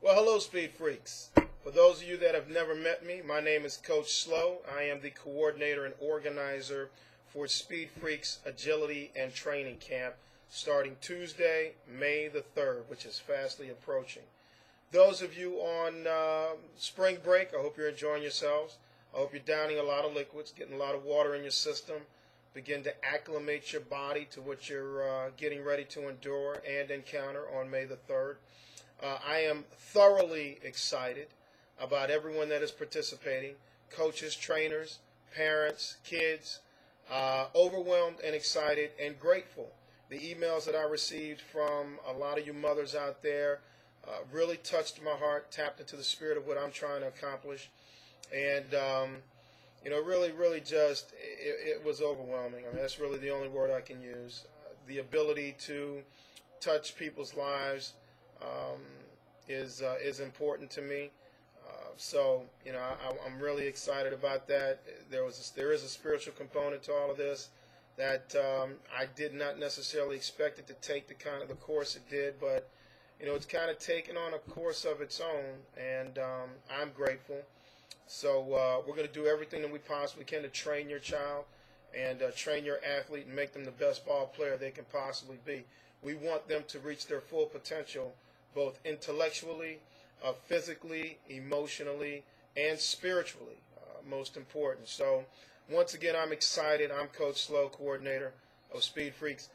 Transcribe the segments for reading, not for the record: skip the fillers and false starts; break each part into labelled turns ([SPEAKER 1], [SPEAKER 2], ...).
[SPEAKER 1] Well, hello, Speed Freaks. For those of you that have never met me, my name is Coach Slow. I am the coordinator and organizer for Speed Freaks Agility and Training Camp starting Tuesday, May the 3rd, which is fastly approaching. Those of you on spring break, I hope you're enjoying yourselves. I hope you're downing a lot of liquids, getting a lot of water in your system. Begin to acclimate your body to what you're getting ready to endure and encounter on May the 3rd. I am thoroughly excited about everyone that is participating, coaches, trainers, parents, kids, overwhelmed and excited and grateful. The emails that I received from a lot of you mothers out there really touched my heart, tapped into the spirit of what I'm trying to accomplish, and really just, it was overwhelming. I mean, that's really the only word I can use. The ability to touch people's lives is important to me. I'm really excited about that. There is a spiritual component to all of this that I did not necessarily expect it to take the course it did, but it's kind of taken on a course of its own, and I'm grateful. So we're going to do everything that we possibly can to train your child and train your athlete and make them the best ball player they can possibly be. We want them to reach their full potential, both intellectually, physically, emotionally, and spiritually, most important. So once again, I'm excited. I'm Coach Slow, coordinator of Speed Freaks.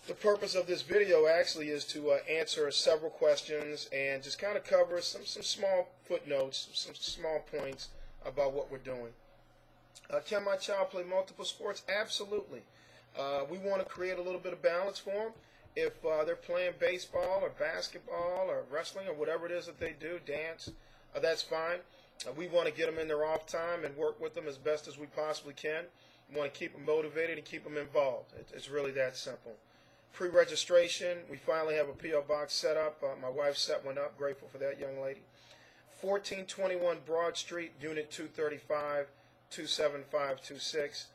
[SPEAKER 1] The purpose of this video actually is to answer several questions and just kind of cover some small footnotes, some small points about what we're doing. Can my child play multiple sports? Absolutely. We want to create a little bit of balance for them. If they're playing baseball or basketball or wrestling or whatever it is that they do, dance, that's fine. We want to get them in their off time and work with them as best as we possibly can. We want to keep them motivated and keep them involved. It's really that simple. Pre-registration, we finally have a P.O. box set up. My wife set one up. Grateful for that young lady. 1421 Broad Street, Unit 235, 27526.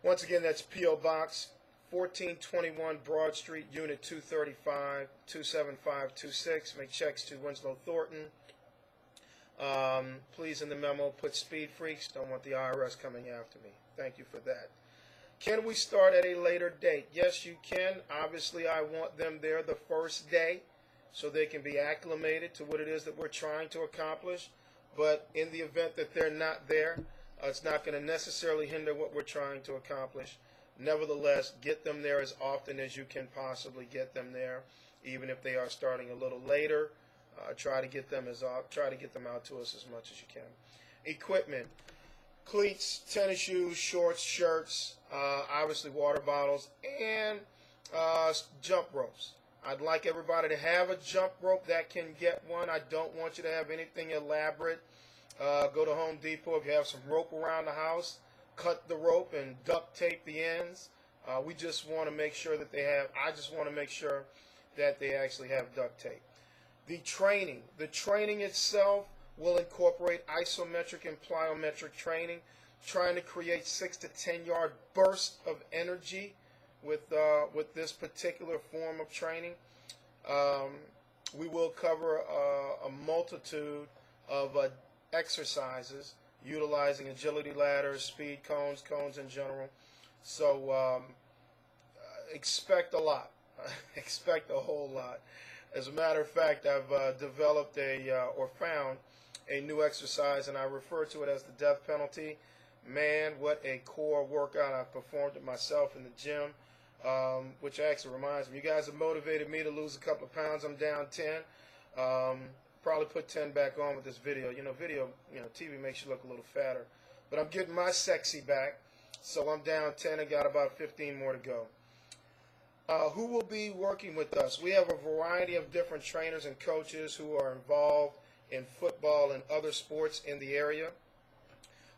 [SPEAKER 1] Once again, that's P.O. Box 1421 Broad Street, Unit 235, 27526. Make checks to Winslow Thornton. Please, in the memo, put Speed Freaks. Don't want the IRS coming after me. Thank you for that. Can we start at a later date? Yes, you can. Obviously, I want them there the first day so they can be acclimated to what it is that we're trying to accomplish. But in the event that they're not there, it's not going to necessarily hinder what we're trying to accomplish. Nevertheless, get them there as often as you can possibly get them there, even if they are starting a little later. Try to get them out to us as much as you can. Equipment: cleats, tennis shoes, shorts, shirts, obviously water bottles, and jump ropes. I'd like everybody to have a jump rope that can get one. I don't want you to have anything elaborate. Go to Home Depot. If you have some rope around the house, cut the rope and duct tape the ends. We just want to make sure that I just want to make sure that they actually have duct tape. The training itself will incorporate isometric and plyometric training, trying to create 6 to 10 yard bursts of energy with this particular form of training. We will cover a multitude of exercises utilizing agility ladders, speed cones in general. So expect a lot. Expect a whole lot. As a matter of fact, I've developed found a new exercise, and I refer to it as the death penalty. Man, what a core workout. I've performed it myself in the gym, which actually reminds me, you guys have motivated me to lose a couple of pounds. I'm down 10. Probably put 10 back on with this video. TV makes you look a little fatter. But I'm getting my sexy back, so I'm down 10 and got about 15 more to go. Who will be working with us? We have a variety of different trainers and coaches who are involved in football and other sports in the area.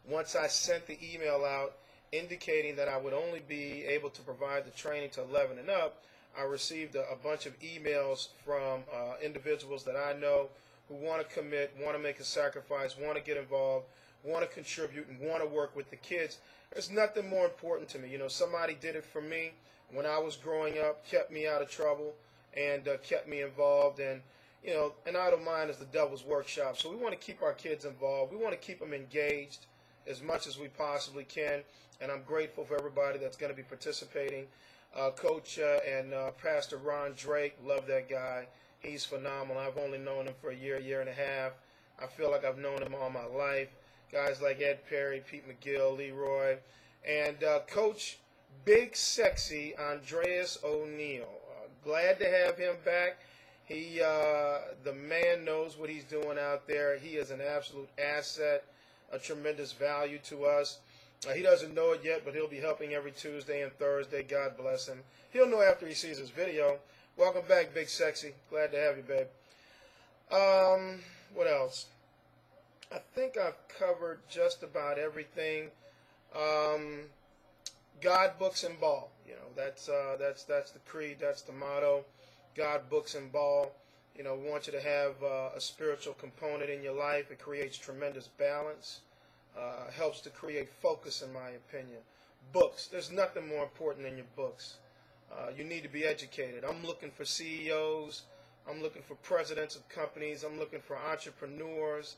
[SPEAKER 1] Once I sent the email out indicating that I would only be able to provide the training to 11 and up, I received a bunch of emails from individuals that I know who want to commit, want to make a sacrifice, want to get involved, want to contribute, and want to work with the kids. There's nothing more important to me. Somebody did it for me when I was growing up, kept me out of trouble, and kept me involved. And an idle mind is the devil's workshop. So we want to keep our kids involved. We want to keep them engaged as much as we possibly can. And I'm grateful for everybody that's going to be participating. Coach and Pastor Ron Drake, love that guy. He's phenomenal. I've only known him for a year and a half. I feel like I've known him all my life. Guys like Ed Perry, Pete McGill, Leroy, and Coach Big Sexy Andreas O'Neal. Glad to have him back. The man knows what he's doing out there. He is an absolute asset, a tremendous value to us. He doesn't know it yet, but he'll be helping every Tuesday and Thursday. God bless him. He'll know after he sees this video. Welcome back, Big Sexy. Glad to have you, babe. What else? I think I've covered just about everything. God, books, and ball. That's the creed. That's the motto. God, books, and ball. We want you to have a spiritual component in your life. It creates tremendous balance. Helps to create focus, in my opinion. Books. There's nothing more important than your books. You need to be educated. I'm looking for CEOs. I'm looking for presidents of companies. I'm looking for entrepreneurs.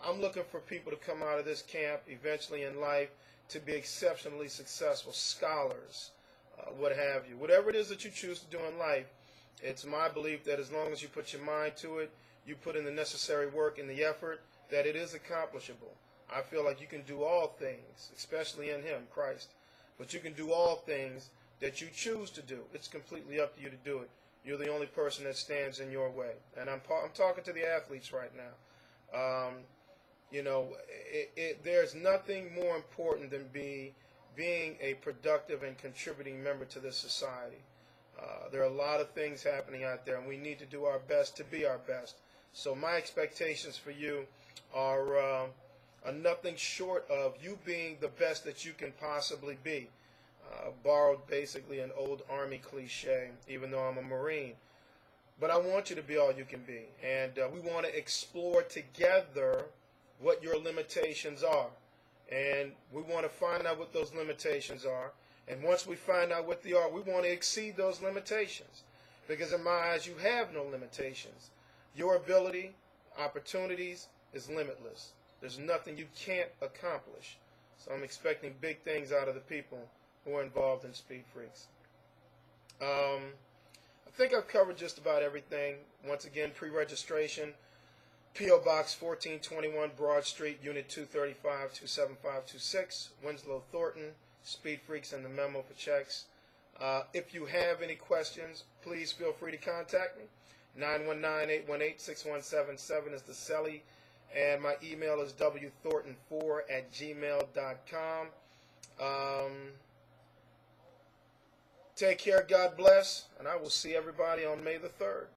[SPEAKER 1] I'm looking for people to come out of this camp eventually in life to be exceptionally successful, scholars, what have you. Whatever it is that you choose to do in life, it's my belief that as long as you put your mind to it, you put in the necessary work and the effort, that it is accomplishable. I feel like you can do all things, especially in Him, Christ. But you can do all things that you choose to do. It's completely up to you to do it. You're the only person that stands in your way. And I'm talking to the athletes right now. There's nothing more important than being a productive and contributing member to this society. There are a lot of things happening out there, and we need to do our best to be our best. So my expectations for you are nothing short of you being the best that you can possibly be. Borrowed basically an old Army cliche, even though I'm a Marine. But I want you to be all you can be. And we want to explore together what your limitations are. And we want to find out what those limitations are. And once we find out what they are, we want to exceed those limitations. Because in my eyes, you have no limitations. Your ability, opportunities is limitless. There's nothing you can't accomplish. So I'm expecting big things out of the people who are involved in Speed Freaks. I think I've covered just about everything. Once again, pre-registration, P.O. Box 1421, Broad Street, Unit 235, 27526, Winslow, Thornton, Speed Freaks, and the memo for checks. If you have any questions, please feel free to contact me. 919-818-6177 is the celly, and my email is wthornton4@gmail.com. Take care, God bless, and I will see everybody on May the 3rd.